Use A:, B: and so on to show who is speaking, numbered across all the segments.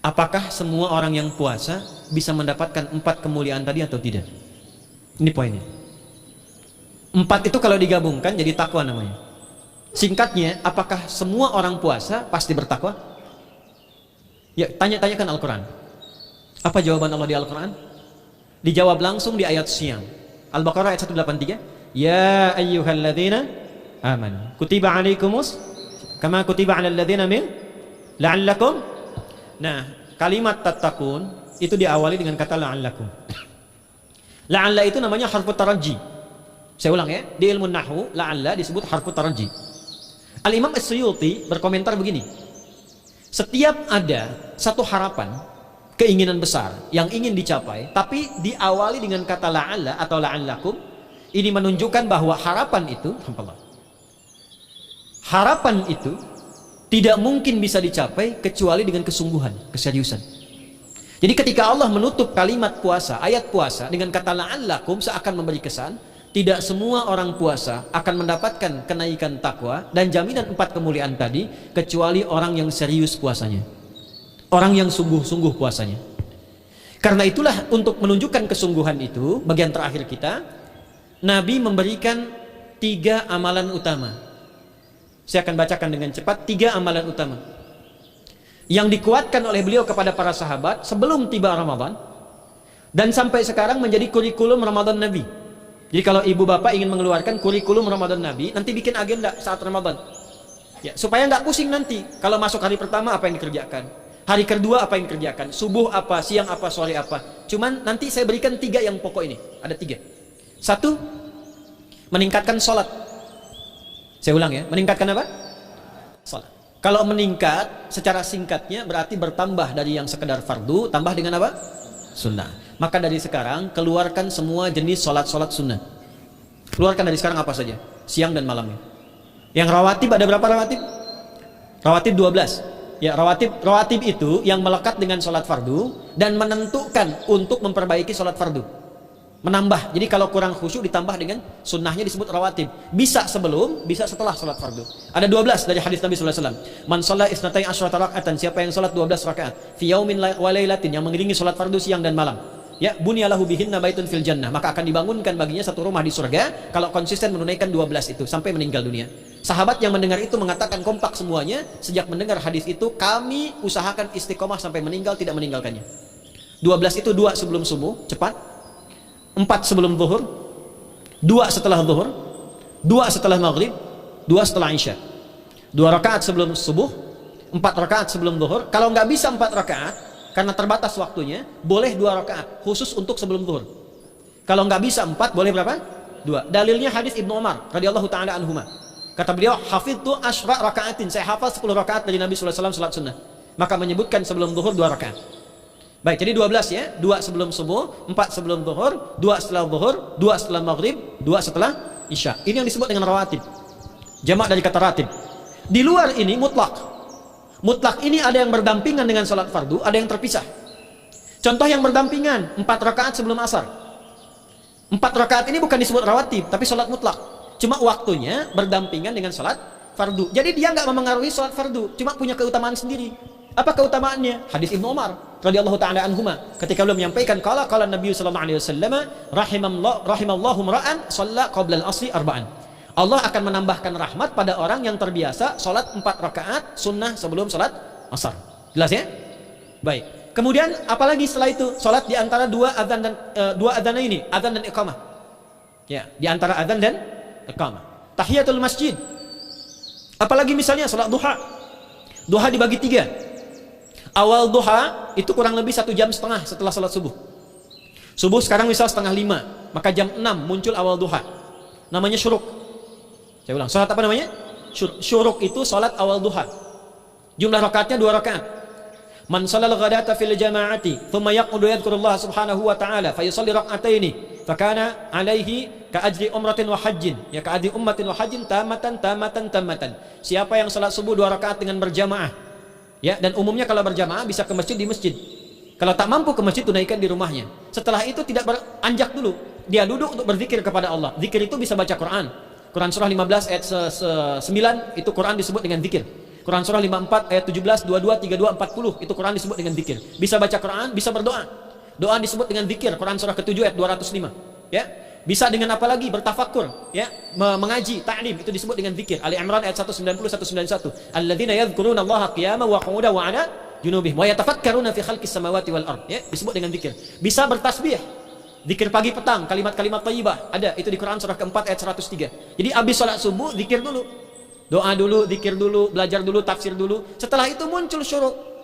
A: Apakah semua orang yang puasa bisa mendapatkan 4 kemuliaan tadi atau tidak? Ini poinnya. 4 itu kalau digabungkan jadi takwa namanya. Singkatnya, apakah semua orang puasa pasti bertakwa? Ya, tanya-tanyakan Al-Quran. Apa jawaban Allah di Al-Quran? Dijawab langsung di ayat Syam. Al-Baqarah ayat 183. Ya ayyuhalladzina amanu kutiba alaikumus kama kutiba alal ladzina min la'allakum. Nah, kalimat tattaqun itu diawali dengan kata la'allakum. La'alla itu namanya harfu taraji. Saya ulang ya, di ilmu nahwu la'alla disebut harfu taraji. Al-Imam As-Suyuti berkomentar begini. Setiap ada satu harapan, keinginan besar yang ingin dicapai, tapi diawali dengan kata la'alla atau la'allakum, ini menunjukkan bahwa harapan itu tidak mungkin bisa dicapai kecuali dengan kesungguhan, keseriusan. Jadi ketika Allah menutup kalimat puasa, ayat puasa dengan kata la'allakum, seakan memberi kesan tidak semua orang puasa akan mendapatkan kenaikan takwa dan jaminan 4 kemuliaan tadi kecuali orang yang serius puasanya, orang yang sungguh-sungguh puasanya. Karena itulah, untuk menunjukkan kesungguhan itu, bagian terakhir kita, Nabi memberikan 3 amalan utama. Saya akan bacakan dengan cepat 3 amalan utama yang dikuatkan oleh beliau kepada para sahabat sebelum tiba Ramadan dan sampai sekarang menjadi kurikulum Ramadan Nabi. Jadi kalau ibu bapak ingin mengeluarkan kurikulum Ramadan Nabi, nanti bikin agenda saat Ramadan ya, supaya nggak pusing nanti kalau masuk hari pertama apa yang dikerjakan, hari kedua apa yang dikerjakan, subuh apa, siang apa, sore apa. Cuman nanti saya berikan 3 yang pokok ini. Ada 3. 1, meningkatkan sholat. Saya ulang ya, meningkatkan apa? Salat. Kalau meningkat secara singkatnya berarti bertambah dari yang sekedar fardu, tambah dengan apa? Sunnah. Maka dari sekarang keluarkan semua jenis sholat-sholat sunnah. Keluarkan dari sekarang apa saja, siang dan malamnya. Yang rawatib ada berapa rawatib? Rawatib 12. Ya, rawatib itu yang melekat dengan sholat fardu dan menentukan untuk memperbaiki sholat fardu. Menambah, jadi kalau kurang khusyuk ditambah dengan sunnahnya disebut rawatib. Bisa sebelum, bisa setelah sholat fardu. Ada 12 dari hadis Nabi SAW. Man sholat isnatai asyrata raka'atan, siapa yang sholat 12 rakaat fi yaumin wa lailatin, yang mengiringi sholat fardu siang dan malam, ya, bunyalahu bihinna baitun fil jannah, maka akan dibangunkan baginya satu rumah di surga kalau konsisten menunaikan 12 itu sampai meninggal dunia. Sahabat yang mendengar itu mengatakan kompak semuanya, sejak mendengar hadis itu kami usahakan istiqomah sampai meninggal, tidak meninggalkannya. 12 itu 2 sebelum subuh, cepat. 4 sebelum zuhur, 2 setelah zuhur, 2 setelah maghrib, 2 setelah isya. 2 rakaat sebelum subuh, 4 rakaat sebelum zuhur. Kalau nggak bisa 4 rakaat karena terbatas waktunya, boleh 2 rakaat khusus untuk sebelum zuhur. Kalau nggak bisa 4, boleh berapa? 2. Dalilnya hadis Ibnu Umar radhiyallahu taala anhuma. Kata beliau, hafidtu asyra rakaatin, saya hafal 10 rakaat dari Nabi sallallahu alaihi wasallam salat sunnah. Maka menyebutkan sebelum zuhur 2 rakaat. Baik, jadi 12 ya, 2 sebelum subuh, 4 sebelum zuhur, 2 setelah zuhur, 2 setelah maghrib, 2 setelah isya. Ini yang disebut dengan rawatib. Jamak dari kata ratib. Di luar ini mutlak. Mutlak ini ada yang berdampingan dengan salat fardu, ada yang terpisah. Contoh yang berdampingan, 4 rakaat sebelum asar. 4 rakaat ini bukan disebut rawatib, tapi salat mutlak. Cuma waktunya berdampingan dengan salat fardu. Jadi dia nggak memengaruhi salat fardu, cuma punya keutamaan sendiri. Apa keutamaannya? Hadis Ibnu Umar radhiyallahu taala anhuma ketika beliau menyampaikan qala Nabi sallallahu alaihi wasallam rahimallahu ra'an shalla qabla al-asri arba'an. Allah akan menambahkan rahmat pada orang yang terbiasa salat 4 rakaat sunnah sebelum salat asar. Jelas ya? Baik. Kemudian apalagi setelah itu? Salat di antara 2 adzan dan 2 adzan ini, adzan dan iqamah. Ya, di antara adzan dan iqamah. Tahiyatul masjid. Apalagi misalnya salat duha. Duha dibagi 3. Awal duha itu kurang lebih 1,5 jam setelah salat subuh. Subuh sekarang misal 4:30, maka jam 6 muncul awal duha. Namanya syuruk. Saya ulang, salat apa namanya? Syuruk itu salat awal duha. Jumlah rakaatnya 2 rakaat. Man shalal ghadata fil jama'ati, thumma yaqudu yadhkurullah subhanahu wa ta'ala, fa yusalli rak'ataini, fa kana alaihi ka ajri umratin wa hajjin. Ya, ka ajri ummatin wa hajjin tamatan. Siapa yang salat subuh 2 rakaat dengan berjamaah, ya, dan umumnya kalau berjamaah bisa ke masjid di masjid. Kalau tak mampu ke masjid, tunaikan di rumahnya. Setelah itu tidak beranjak dulu, dia duduk untuk berzikir kepada Allah. Zikir itu bisa baca Quran. Quran surah 15 ayat 9 itu Quran disebut dengan zikir. Quran surah 54 ayat 17, 22, 32, 40. Itu Quran disebut dengan zikir. Bisa baca Quran, bisa berdoa. Doa disebut dengan zikir. Quran surah ke-7 ayat 205. Ya. Bisa dengan apa lagi? Bertafakur, ya, mengaji, ta'lim, itu disebut dengan zikir. Ali Imran ayat 190 191. Alladzina yadhkuruna Allaha qiyaman wa qu'udan wa 'ala junubihim wa yatafakkaruna fi khalqis samawati wal ard. Ya, disebut dengan zikir. Bisa bertasbih. Zikir pagi petang, kalimat-kalimat thayyibah. Ada itu di Quran surah ke-4 ayat 103. Jadi habis salat subuh zikir dulu. Doa dulu, zikir dulu, belajar dulu, tafsir dulu. Setelah itu muncul syuruk.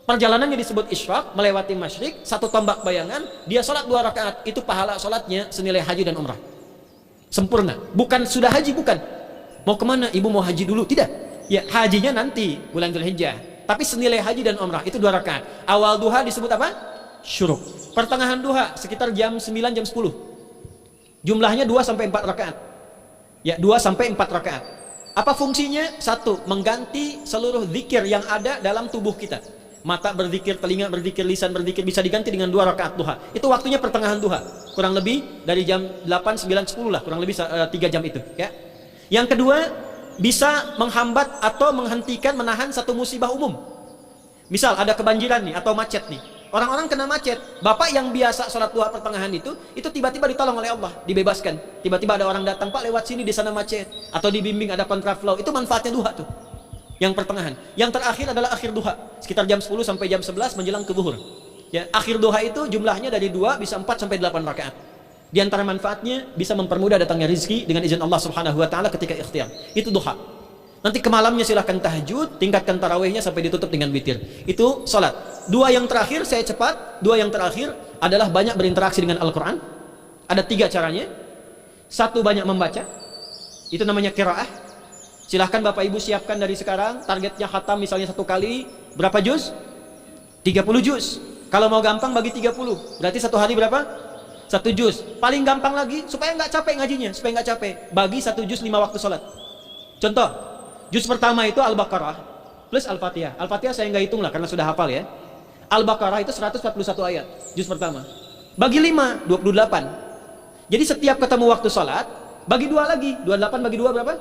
A: Perjalanannya disebut isyraq, melewati masyrik, satu tombak bayangan, dia sholat 2 rakaat, itu pahala sholatnya senilai haji dan umrah. Sempurna. Bukan sudah haji, bukan. Mau kemana? Ibu mau haji dulu? Tidak. Ya, hajinya nanti, bulan Dzulhijjah. Tapi senilai haji dan umrah, itu 2 rakaat. Awal duha disebut apa? Syuruk. Pertengahan duha, sekitar jam 9, jam 10. Jumlahnya 2 sampai 4 rakaat. Ya, 2 sampai 4 rakaat. Apa fungsinya? 1, mengganti seluruh zikir yang ada dalam tubuh kita. Mata berzikir, telinga berzikir, lisan berzikir, bisa diganti dengan 2 rakaat duha. Itu waktunya pertengahan duha. Kurang lebih dari jam 8, 9, 10 lah. Kurang lebih 3 jam itu. Ya. Yang kedua, bisa menghambat atau menghentikan, menahan satu musibah umum. Misal ada kebanjiran nih, atau macet nih. Orang-orang kena macet. Bapak yang biasa sholat duha pertengahan itu tiba-tiba ditolong oleh Allah, dibebaskan. Tiba-tiba ada orang datang, Pak lewat sini, di sana macet. Atau dibimbing ada kontraflow. Itu manfaatnya duha tuh. Yang pertengahan. Yang terakhir adalah akhir duha, sekitar jam 10 sampai jam 11 menjelang ke zuhur. Ya, akhir duha itu jumlahnya dari 2 bisa 4 sampai 8 rakaat. Di antara manfaatnya bisa mempermudah datangnya rezeki dengan izin Allah Subhanahu wa taala ketika ikhtiar. Itu duha. Nanti ke malamnya silahkan tahajud, tingkatkan tarawihnya sampai ditutup dengan witir. Itu salat. 2 yang terakhir saya cepat, 2 yang terakhir adalah banyak berinteraksi dengan Al-Qur'an. Ada 3 caranya. 1, banyak membaca. Itu namanya qiraah. Silahkan Bapak Ibu siapkan dari sekarang, targetnya khatam misalnya 1 kali, berapa juz? 30 juz. Kalau mau gampang bagi 30, berarti 1 hari berapa? 1 juz. Paling gampang lagi, supaya nggak capek ngajinya, supaya nggak capek, bagi 1 juz 5 waktu sholat. Contoh, juz pertama itu Al-Baqarah plus Al-Fatihah. Al-Fatihah saya nggak hitung lah karena sudah hafal ya. Al-Baqarah itu 141 ayat, juz pertama. Bagi 5, 28. Jadi setiap ketemu waktu sholat, bagi 2 lagi, 28 bagi 2 berapa?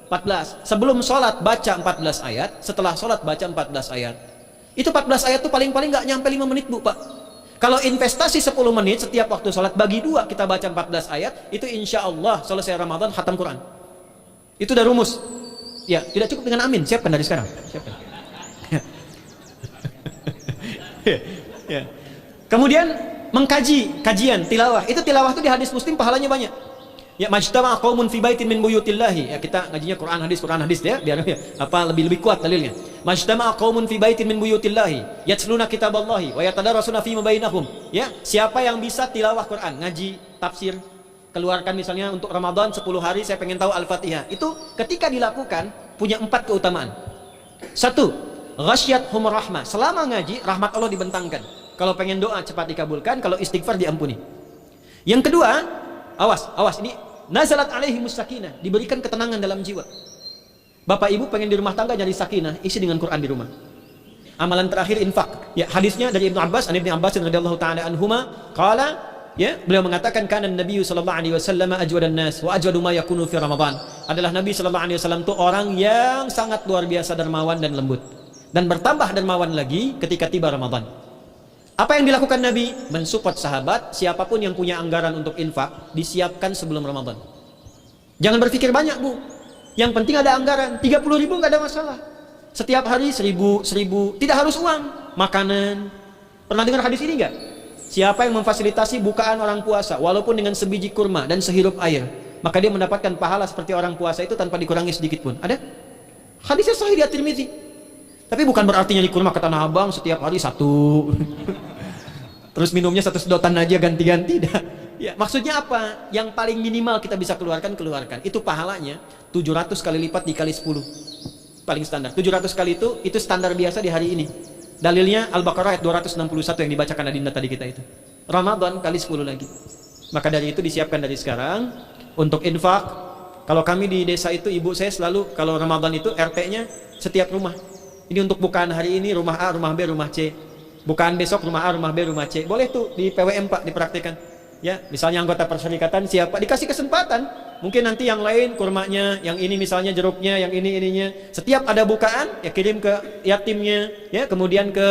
A: 14. Sebelum sholat baca 14 ayat, setelah sholat baca 14 ayat. Itu 14 ayat tuh paling-paling nggak nyampe 5 menit Bu Pak. Kalau investasi 10 menit setiap waktu sholat bagi 2 kita baca 14 ayat, itu insya Allah selesai Ramadan khatam Quran. Itu udah rumus. Ya, tidak cukup dengan amin. Siapkan dari sekarang. Siapkan. Ya. Kemudian mengkaji, kajian, tilawah. Itu tilawah itu di hadis Muslim pahalanya banyak. Ya, majtama'a qaumun fi baitin min buyutillahi. Ya, kita ngajinya Quran hadis ya, biar ya, apa lebih kuat dalilnya. Majtama'a qaumun fi baitin min buyutillahi yatluna kitaballahi wa yatadarasuna fi ma bainahum. Ya, siapa yang bisa tilawah Quran, ngaji, tafsir, keluarkan misalnya untuk Ramadan 10 hari saya pengen tahu Al-Fatihah. Itu ketika dilakukan punya 4 keutamaan. 1, ghasyiyatuhum rahmah. Selama ngaji rahmat Allah dibentangkan. Kalau pengen doa cepat dikabulkan, kalau istighfar diampuni. Yang kedua, awas ini nazalat alaihi musakinah, diberikan ketenangan dalam jiwa. Bapak Ibu pengen di rumah tangga jadi sakinah, isi dengan Quran di rumah. Amalan terakhir infak. Ya, hadisnya dari Ibnu Abbas, Ibnu Abbas radhiyallahu taala anhuma, qala, ya, beliau mengatakan kana Nabi sallallahu alaihi wasallam ajwadan nas wa ajwadu ma yakunu fi Ramadan. Adalah Nabi sallallahu alaihi wasallam itu orang yang sangat luar biasa dermawan dan lembut. Dan bertambah dermawan lagi ketika tiba Ramadan. Apa yang dilakukan Nabi? Mensupport sahabat, siapapun yang punya anggaran untuk infak, disiapkan sebelum Ramadan. Jangan berpikir banyak Bu. Yang penting ada anggaran, 30 ribu nggak ada masalah. Setiap hari 1000, tidak harus uang, makanan. Pernah dengar hadis ini nggak? Siapa yang memfasilitasi bukaan orang puasa, walaupun dengan sebiji kurma dan sehirup air, maka dia mendapatkan pahala seperti orang puasa itu tanpa dikurangi sedikit pun. Ada? Hadisnya sahih di At-Tirmidzi. Tapi bukan berarti nyari kurma ke Tanah Abang setiap hari 1. Terus minumnya 1 sedotan aja ganti-ganti. Ya, maksudnya apa? Yang paling minimal kita bisa keluarkan. Itu pahalanya 700 kali lipat dikali 10. Paling standar. 700 kali itu standar biasa di hari ini. Dalilnya Al-Baqarah ayat 261 yang dibacakan Adinda tadi kita itu. Ramadan kali 10 lagi. Maka dari itu disiapkan dari sekarang untuk infak. Kalau kami di desa itu ibu saya selalu kalau Ramadan itu RT-nya setiap rumah. Ini untuk bukaan hari ini rumah A, rumah B, rumah C. Bukaan besok rumah A, rumah B, rumah C. Boleh tuh di PWM Pak dipraktikkan. Ya, misalnya anggota perserikatan siapa dikasih kesempatan mungkin nanti yang lain kurmanya, yang ini misalnya jeruknya, yang ini ininya. Setiap ada bukaan ya kirim ke yatimnya, ya kemudian ke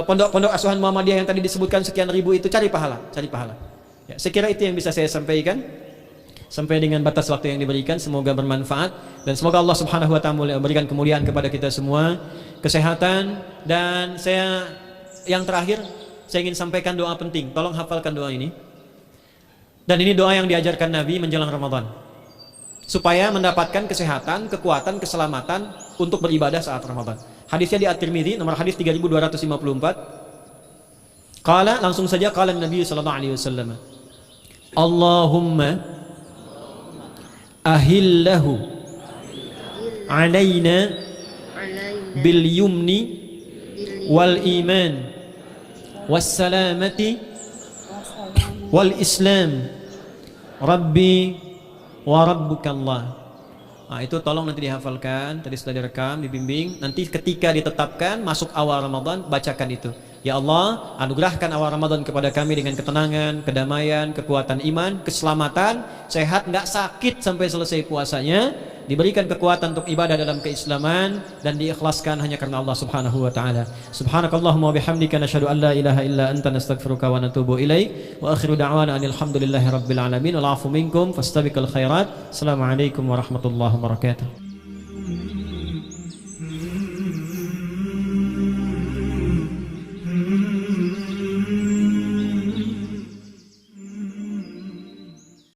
A: pondok-pondok asuhan Muhammadiyah yang tadi disebutkan sekian ribu itu, cari pahala, cari pahala. Ya, saya kira itu yang bisa saya sampaikan sampai dengan batas waktu yang diberikan. Semoga bermanfaat dan semoga Allah Subhanahu wa taala memberikan kemuliaan kepada kita semua, kesehatan. Dan saya yang terakhir saya ingin sampaikan doa penting. Tolong hafalkan doa ini. Dan ini doa yang diajarkan Nabi menjelang Ramadan, supaya mendapatkan kesehatan, kekuatan, keselamatan untuk beribadah saat Ramadan. Hadisnya di At-Tirmidzi nomor hadis 3254. Qala, langsung saja qala Nabi sallallahu alaihi wasallam, Allahumma ahillahu alaina bil yumni wal iman was salamati wal Islam Rabbi wa Rabbuka Allah. Nah, itu tolong nanti dihafalkan, tadi sudah direkam, dibimbing. Nanti ketika ditetapkan masuk awal Ramadan, bacakan itu. Ya Allah, anugerahkan awal Ramadan kepada kami dengan ketenangan, kedamaian, kekuatan iman, keselamatan, sehat, nggak sakit sampai selesai puasanya, diberikan kekuatan untuk ibadah dalam keislaman, dan diikhlaskan hanya karena Allah Subhanahu wa taala. Subhanakallahumma wa bihamdika nasyhadu an la ilaha illa anta nastaghfiruka wa natubu ilaik. Wa akhiru da'wana alhamdulillahi rabbil alamin. Wal 'afu minkum fastabiqul khairat. Assalamualaikum warahmatullahi wabarakatuh.